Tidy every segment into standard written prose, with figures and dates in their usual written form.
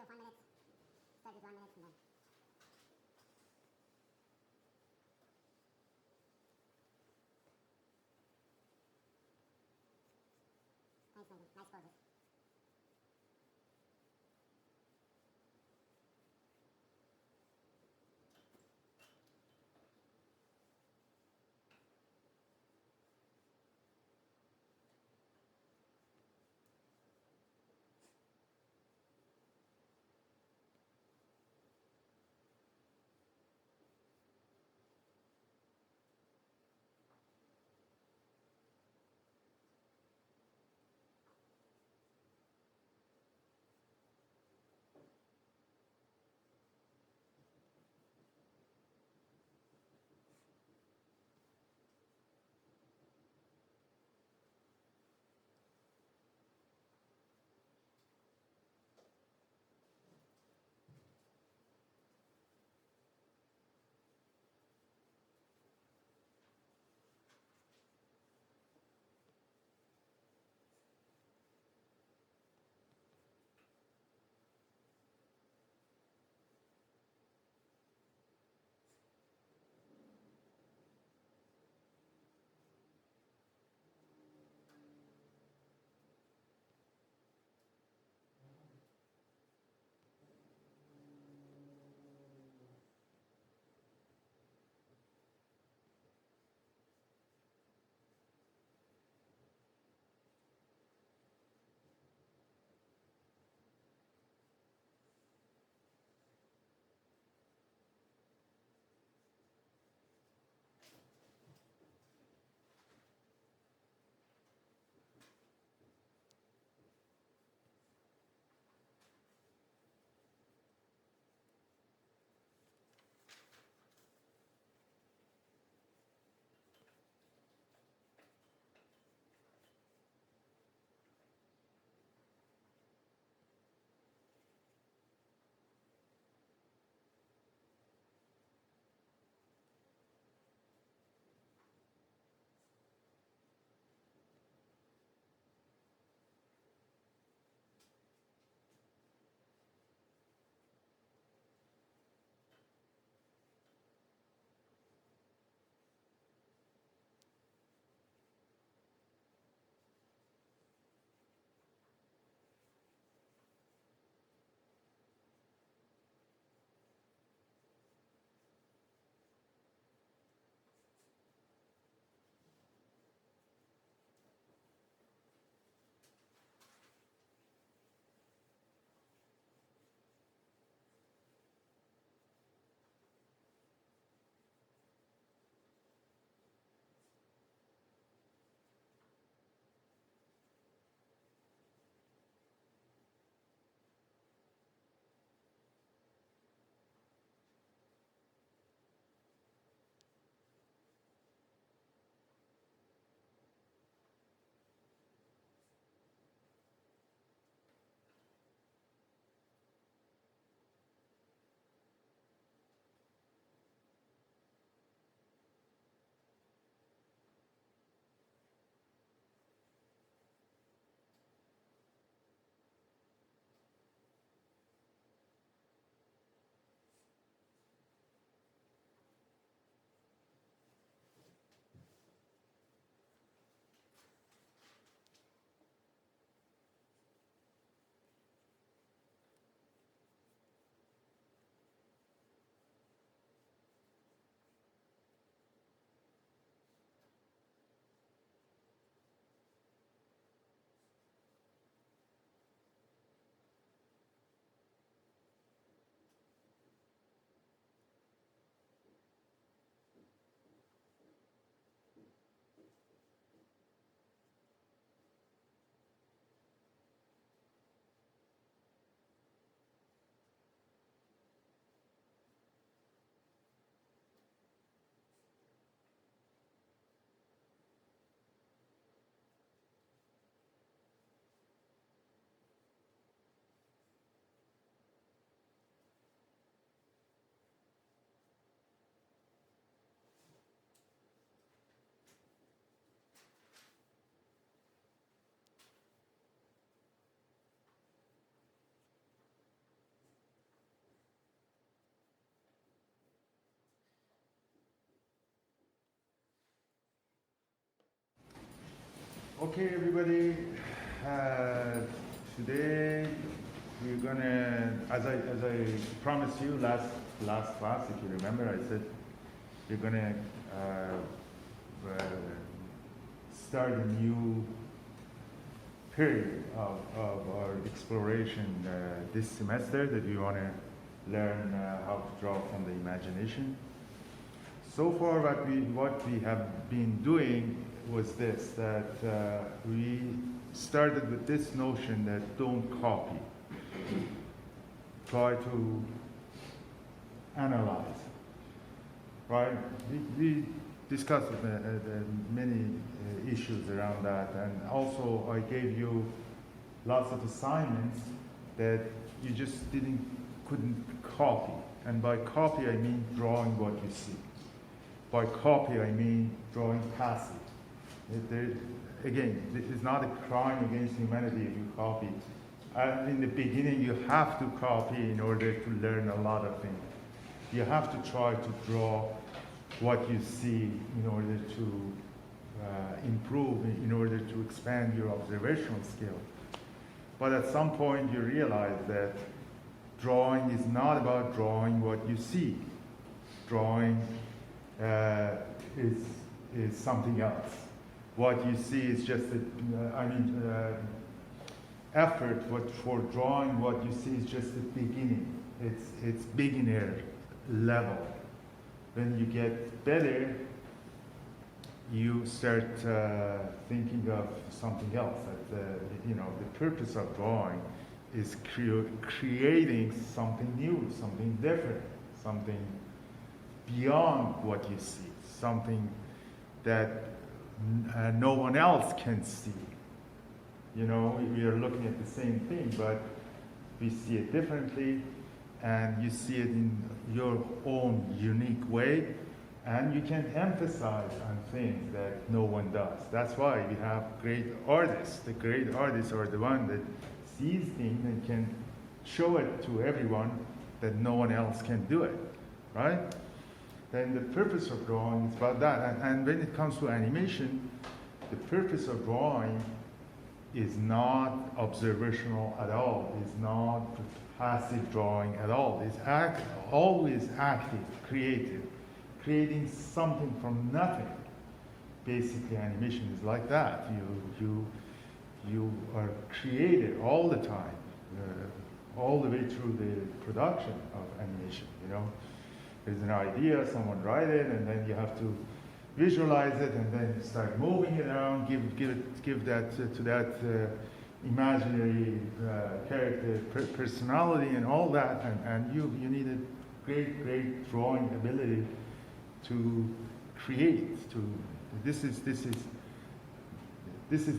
of 1 minute. Start with 1 minute and then. Thanks, Megan. Nice poses. Okay, everybody. Today we're gonna, as I promised you last class, if you remember, I said we're gonna start a new period of our exploration this semester that we want to learn how to draw from the imagination. So far, what we have been doing was this, that we started with this notion that don't copy. Try to analyze, right? We discussed many issues around that, and also I gave you lots of assignments that you just couldn't copy. And by copy, I mean drawing what you see. By copy, I mean drawing passive. Again, this is not a crime against humanity if you copy. In the beginning, you have to copy in order to learn a lot of things. You have to try to draw what you see in order to improve, in order to expand your observational skill. But at some point, you realize that drawing is not about drawing what you see. Drawing is something else. What you see is just effort for drawing what you see is just the beginning. It's beginner level. When you get better, you start thinking of something else. That the purpose of drawing is creating something new, something different, something beyond what you see, something that no one else can see. We are looking at the same thing, but we see it differently, and you see it in your own unique way, and you can emphasize on things that no one does. That's why we have great artists. The great artists are the one that sees things and can show it to everyone that no one else can do it, right? Then the purpose of drawing is about that. And when it comes to animation, the purpose of drawing is not observational at all. It's not passive drawing at all. It's always active, creative, creating something from nothing. Basically, animation is like that. You are creative all the time, all the way through the production of animation. There's an idea, someone write it, and then you have to visualize it, and then start moving it around, give that to that imaginary character personality and all that, and you need a great drawing ability to create. This is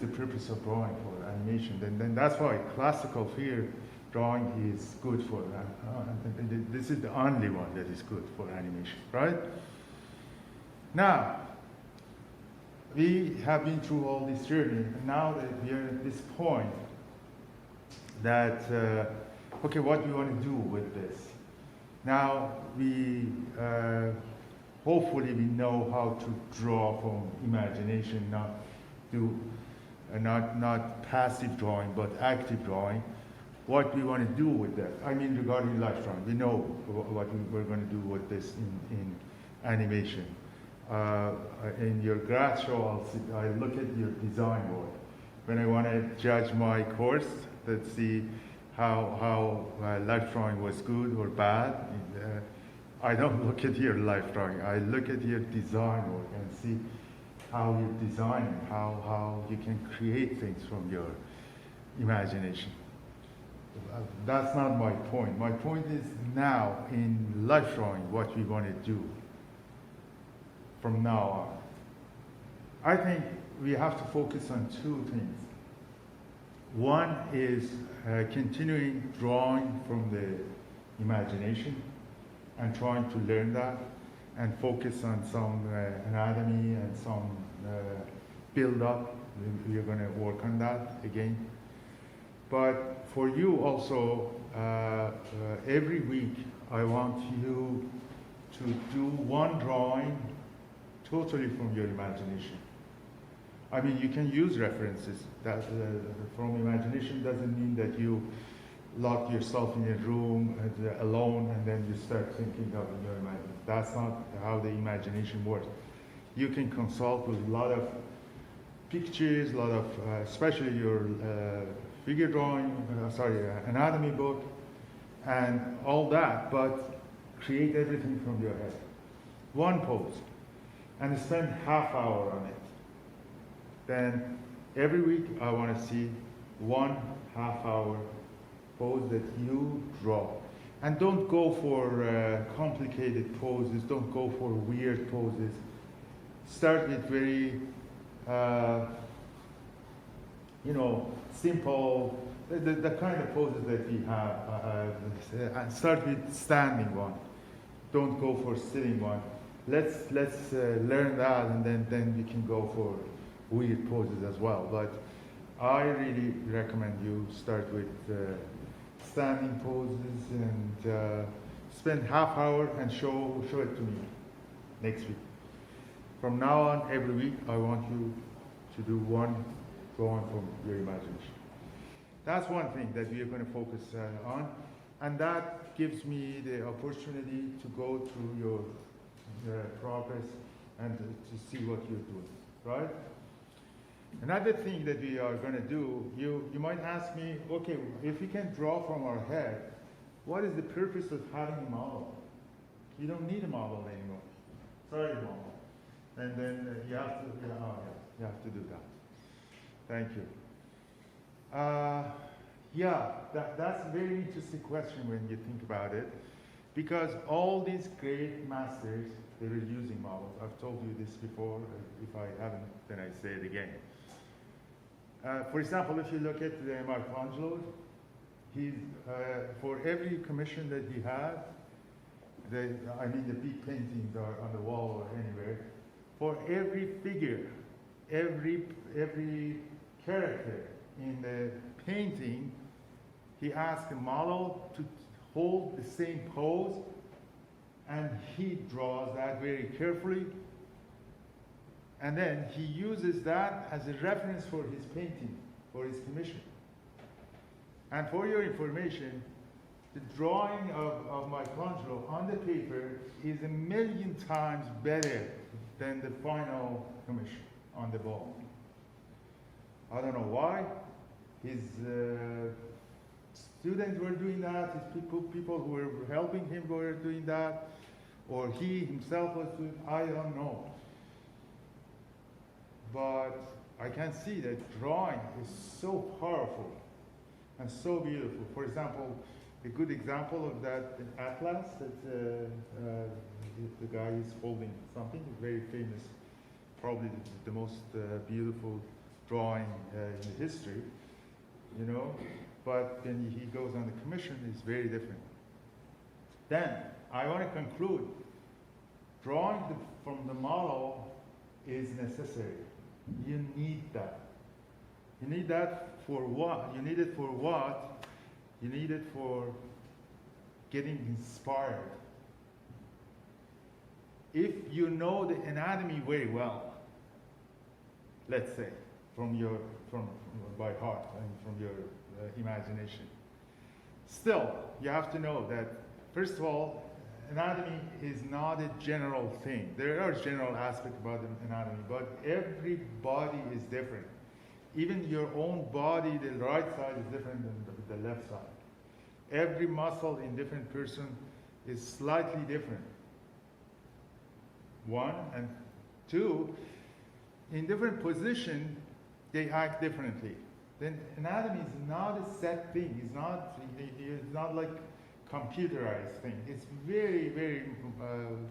the purpose of drawing for animation. Then that's why classical field drawing is good for that. This is the only one that is good for animation, right? Now, we have been through all this journey, and now that we are at this point, that, okay, what do we want to do with this? Now, hopefully we know how to draw from imagination, not passive drawing, but active drawing. What we want to do with that? Regarding life drawing, we know what we're going to do with this in animation. In your grad show, I look at your design work. When I want to judge my course, let's see how life drawing was good or bad. I don't look at your life drawing. I look at your design work and see how you design it, how you can create things from your imagination. That's not my point. My point is now in life drawing, what we want to do from now on. I think we have to focus on two things. One is continuing drawing from the imagination and trying to learn that and focus on some anatomy and some build-up. We're going to work on that again. But for you also, every week I want you to do one drawing totally from your imagination. I mean, you can use references. That from imagination doesn't mean that you lock yourself in a room alone and then you start thinking of your imagination. That's not how the imagination works. You can consult with a lot of pictures, a lot of, especially your figure drawing, anatomy book, and all that, but create everything from your head. One pose, and spend half hour on it. Then every week I want to see 1 half hour pose that you draw. And don't go for complicated poses, don't go for weird poses. Start with very, simple, the kind of poses that we have. And start with standing one. Don't go for sitting one. Let's learn that, and then you can go for weird poses as well. But I really recommend you start with standing poses and spend half hour and show it to me next week. From now on, every week, I want you to do one drawing from your imagination. That's one thing that we are going to focus on, and that gives me the opportunity to go through your progress and to see what you're doing, right? Another thing that we are going to do, you might ask me, okay, if we can draw from our head, what is the purpose of having a model? You don't need a model anymore. Sorry, model. And then you have to, you have to do that. Thank you. That's a very interesting question when you think about it, because all these great masters, they were using models. I've told you this before. If I haven't, then I say it again. For example, if you look at Michelangelo, for every commission that he had, the big paintings are on the wall or anywhere, for every figure, every character in the painting, he asked the model to hold the same pose, and he draws that very carefully, and then he uses that as a reference for his painting, for his commission. And for your information, the drawing of Michelangelo on the paper is 1,000,000 times better than the final commission on the wall. I don't know why. His students were doing that, his people who were helping him were doing that, or he himself was doing it, I don't know. But I can see that drawing is so powerful and so beautiful. For example, a good example of that atlas that the guy is holding something very famous, probably the most beautiful drawing in history, but when he goes on the commission, it's very different. Then, I want to conclude, drawing from the model is necessary. You need that. You need that for what? You need it for what? You need it for getting inspired. If you know the anatomy very well, let's say, from by heart and from your imagination, still, you have to know that, first of all, anatomy is not a general thing. There are general aspects about anatomy, but every body is different. Even your own body, the right side is different than the left side. Every muscle in different person is slightly different. One, and two, in different position, they act differently. Then anatomy is not a set thing. It's not like computerized thing. It's very, very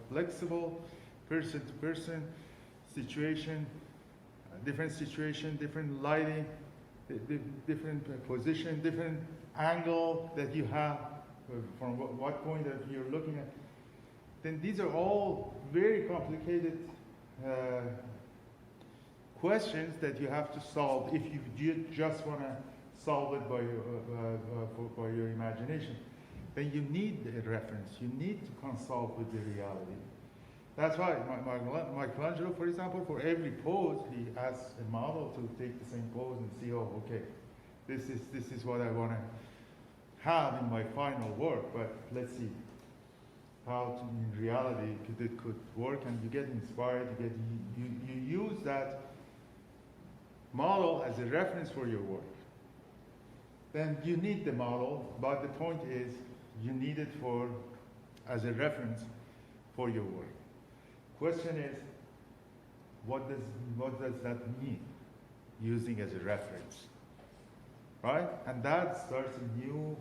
flexible, person to person, situation, different lighting, different position, different angle that you have from what point that you're looking at. Then these are all very complicated questions that you have to solve if you just want to solve it by your imagination. Then you need a reference. You need to consult with the reality. That's why Michelangelo, for example, for every pose, he asks a model to take the same pose and see, oh, okay, this is what I want to have in my final work, but let's see how to, in reality it could work, and you get inspired, you use that model as a reference for your work. Then you need the model, but the point is you need it as a reference for your work. Question is, what does that mean, using as a reference, right? And that starts a new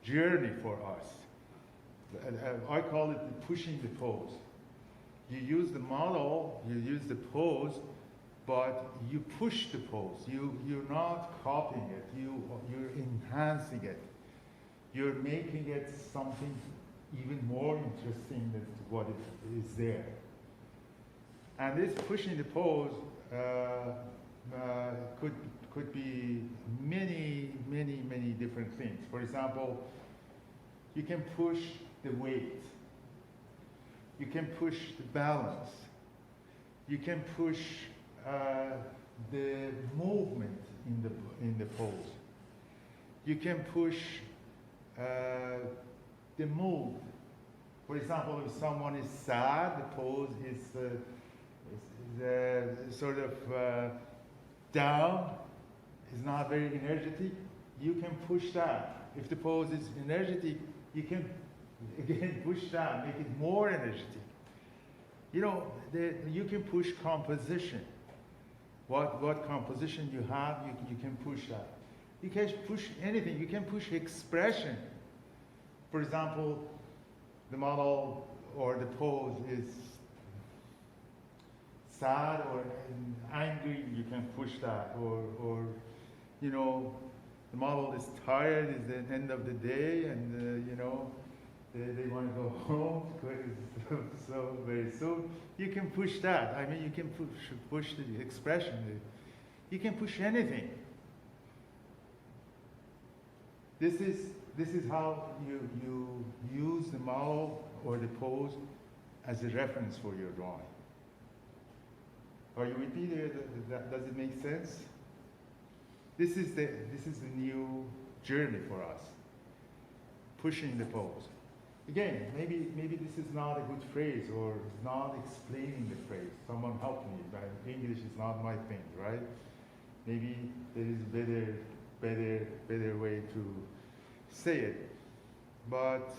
journey for us. I call it pushing the pose. You use the model, you use the pose, but you push the pose. You're not copying it. You're enhancing it. You're making it something even more interesting than what it is there. And this pushing the pose could be many different things. For example, you can push the weight. You can push the balance. You can push the movement in the pose. You can push the mood. For example, if someone is sad, the pose is sort of down, is not very energetic. You can push that. If the pose is energetic, you can again push that, make it more energetic. You know, you can push composition. What composition you have, you can push that. You can push anything. You can push expression. For example, the model or the pose is sad or angry, you can push that. Or you know, the model is tired, it's the end of the day, and you know, they want to go home because it's so very soon. You can push that. I mean, you can push the expression. You can push anything. This is how you use the model or the pose as a reference for your drawing. Are you with me there? Does it make sense? This is the new journey for us. Pushing the pose. Again, maybe this is not a good phrase or not explaining the phrase. Someone help me. Right? English is not my thing, right? Maybe there is better way to say it. But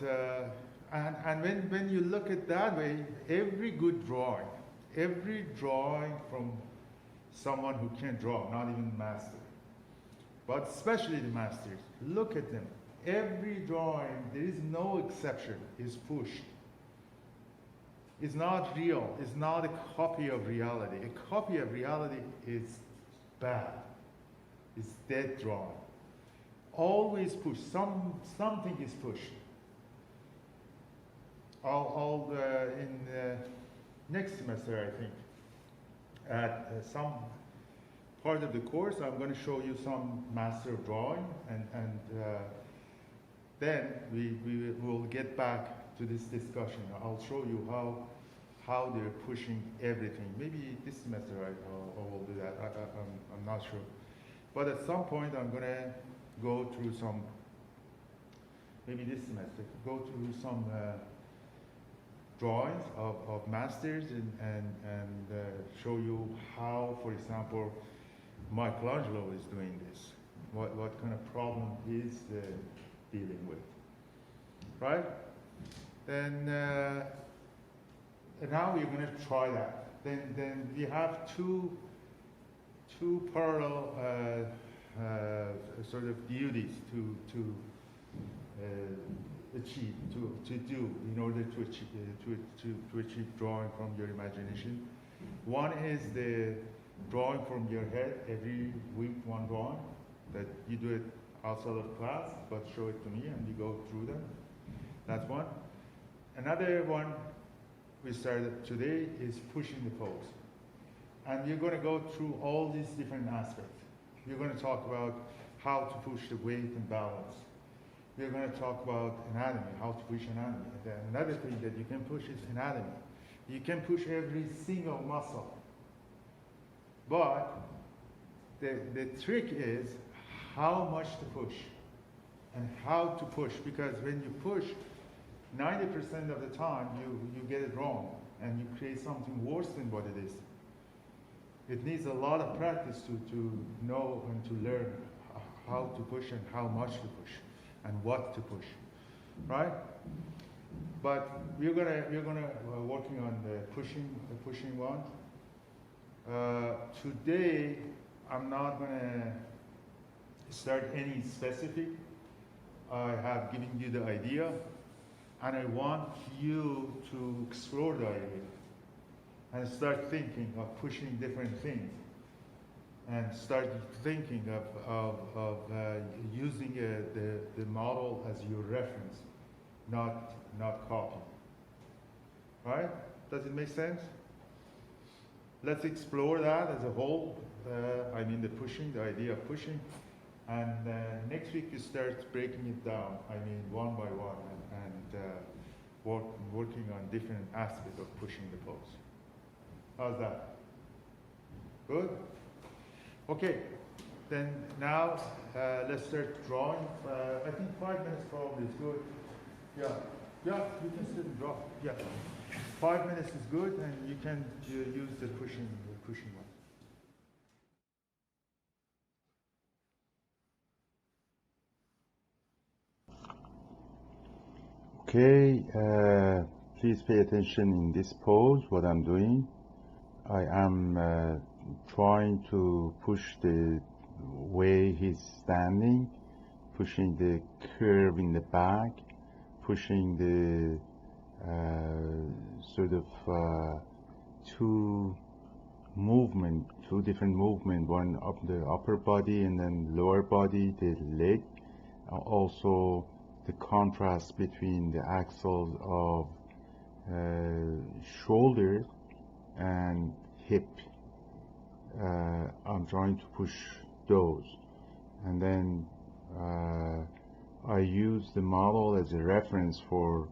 and when you look at that way, every good drawing, every drawing from someone who can draw, not even master, but especially the masters, look at them. Every drawing, there is no exception, is pushed. It's not real. It's not a copy of reality. A copy of reality is bad. It's dead drawing. Always push. Something is pushed. I'll in next semester, I think, at some part of the course, I'm going to show you some master of drawing, and then we will get back to this discussion. I'll show you how they're pushing everything. Maybe this semester I will do that. I'm not sure. But at some point I'm going to go through some, maybe this semester, go through some drawings of masters and show you how, for example, Michelangelo is doing this. What kind of problem is dealing with, right? And now we're going to try that. Then we have two parallel sort of duties to achieve, to do in order to achieve drawing from your imagination. One is the drawing from your head, every week one drawing, that you do it outside of class, but show it to me and you go through them. That's one. Another one we started today is pushing the pose. And you're going to go through all these different aspects. You're going to talk about how to push the weight and balance. we're going to talk about anatomy, how to push anatomy. And then another thing that you can push is anatomy. You can push every single muscle. But the trick is how much to push and how to push. Because when you push, 90% of the time you get it wrong and you create something worse than what it is. It needs a lot of practice to know and to learn how to push and how much to push and what to push, right? But we're gonna working on the pushing one. Today I'm not gonna start any specific. I have given you the idea, and I want you to explore the idea and start thinking of pushing different things, and start thinking of using the model as your reference, not copy. Right? Does it make sense? Let's explore that as a whole. I mean the idea of pushing, and next week you start breaking it down. I mean one by one, and working on different aspects of pushing the pose. How's that? Good? Okay, then now let's start drawing. I think 5 minutes probably is good. Yeah, you can sit and draw. Yeah, 5 minutes is good, and you can use the pushing one. Okay, please pay attention in this pose, what I'm doing. I am trying to push the way he's standing, pushing the curve in the back, pushing the sort of two different movement, one up the upper body and then lower body, the leg. Also the contrast between the axles of shoulder and hip. I'm trying to push those, and then I use the model as a reference for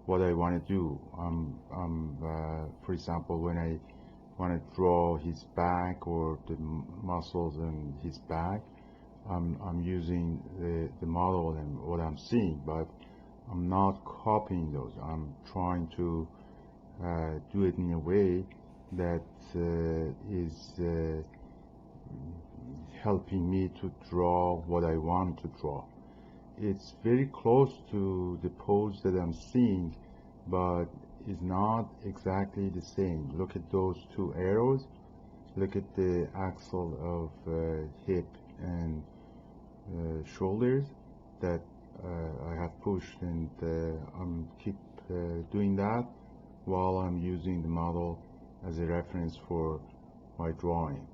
what I want to do. For example, when I want to draw his back or the muscles in his back, I'm using the model and what I'm seeing, but I'm not copying those. I'm trying to do it in a way that is helping me to draw what I want to draw. It's very close to the pose that I'm seeing, but is not exactly the same. Look at those two arrows. Look at the axle of hip and shoulders that I have pushed, and I'm keep doing that while I'm using the model as a reference for my drawing.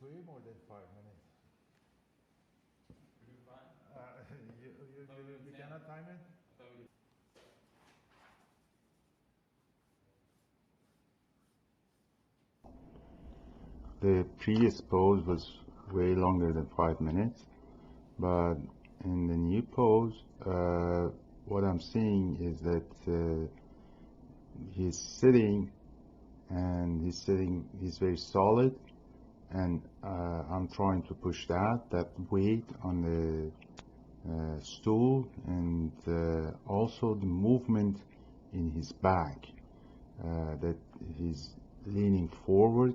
way more than 5 minutes. You cannot time it? The previous pose was way longer than 5 minutes, but in the new pose, what I'm seeing is that he's sitting, and he's very solid, and I'm trying to push that weight on the stool, and also the movement in his back, that he's leaning forward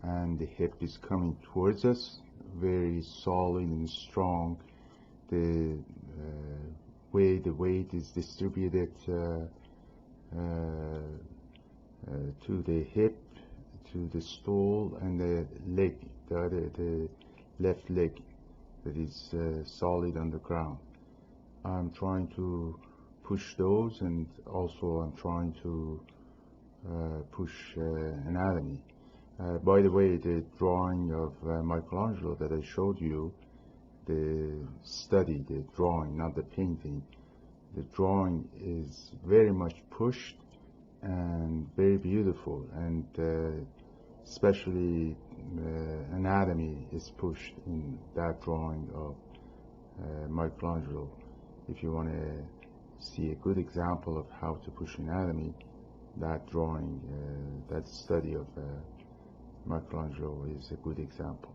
and the hip is coming towards us, very solid and strong. The way the weight is distributed to the hip, to the stool, and the leg, the left leg that is solid on the ground. I'm trying to push those, and also I'm trying to push anatomy. By the way, the drawing of Michelangelo that I showed you, the study, the drawing, not the painting, the drawing is very much pushed and very beautiful, and especially anatomy is pushed in that drawing of Michelangelo. If you want to see a good example of how to push anatomy, that drawing, that study of Michelangelo is a good example.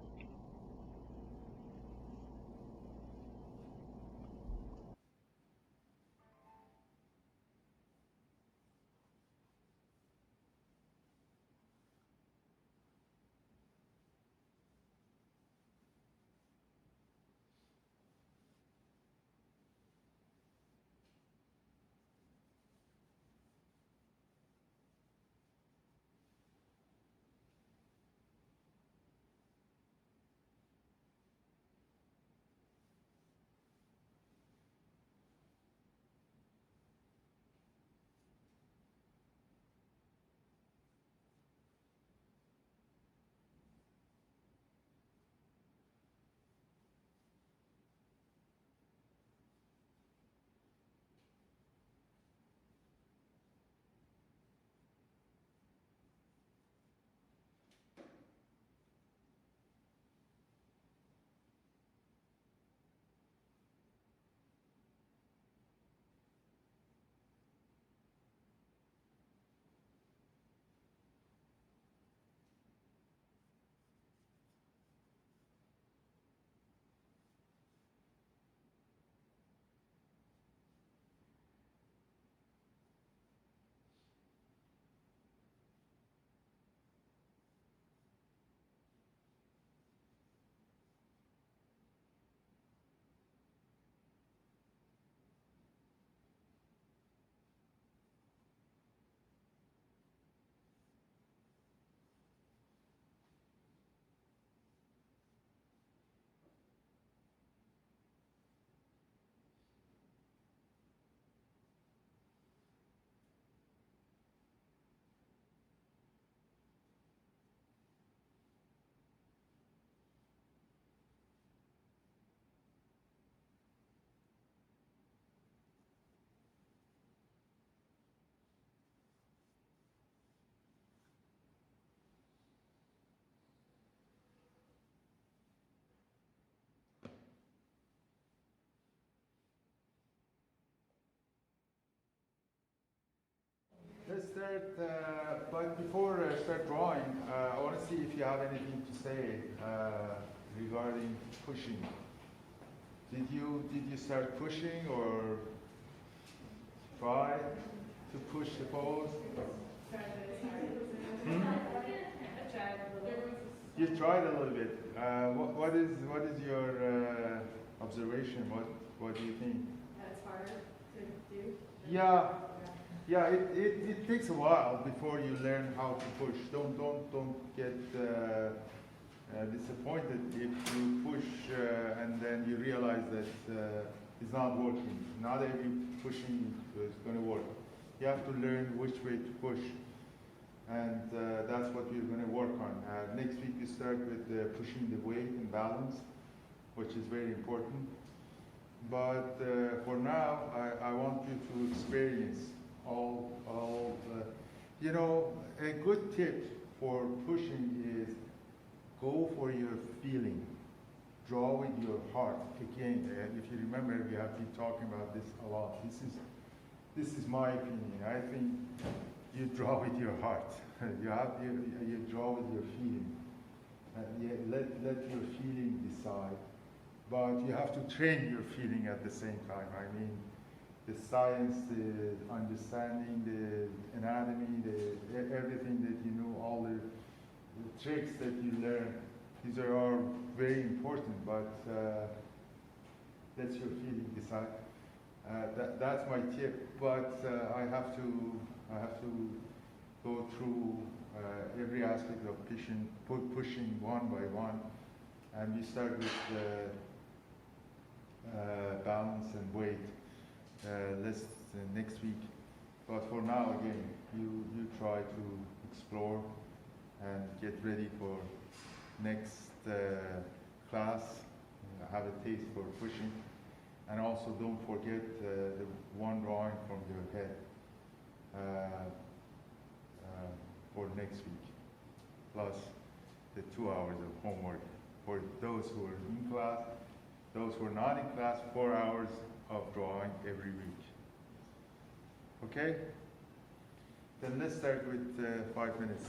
Let's start, but before I start drawing, I want to see if you have anything to say regarding pushing. Did you start pushing or try to push the pose? You tried a little bit. What is your observation? What do you think? That's hard to do. Yeah, it takes a while before you learn how to push. Don't get disappointed if you push and then you realize that it's not working. Not every pushing is going to work. You have to learn which way to push. And that's what we're going to work on. Next week we start with pushing the weight and balance, which is very important. But for now, I want you to experience you know, a good tip for pushing is go for your feeling. Draw with your heart. Again, if you remember, we have been talking about this a lot. This is my opinion. I think you draw with your heart. You draw with your feeling. Let your feeling decide. But you have to train your feeling at the same time. I mean, the science, the understanding, the anatomy, everything that you know, all the tricks that you learn, these are all very important, but let your feeling decide. That's my tip, but I have to go through every aspect of pushing one by one, and we start with balance and weight next week. But for now, again, you try to explore and get ready for next class. Have a taste for pushing, and also don't forget the one drawing from your head for next week, plus the 2 hours of homework for those who are in class. Those who are not in class, 4 hours of drawing every week. Okay? Then let's start with 5 minutes.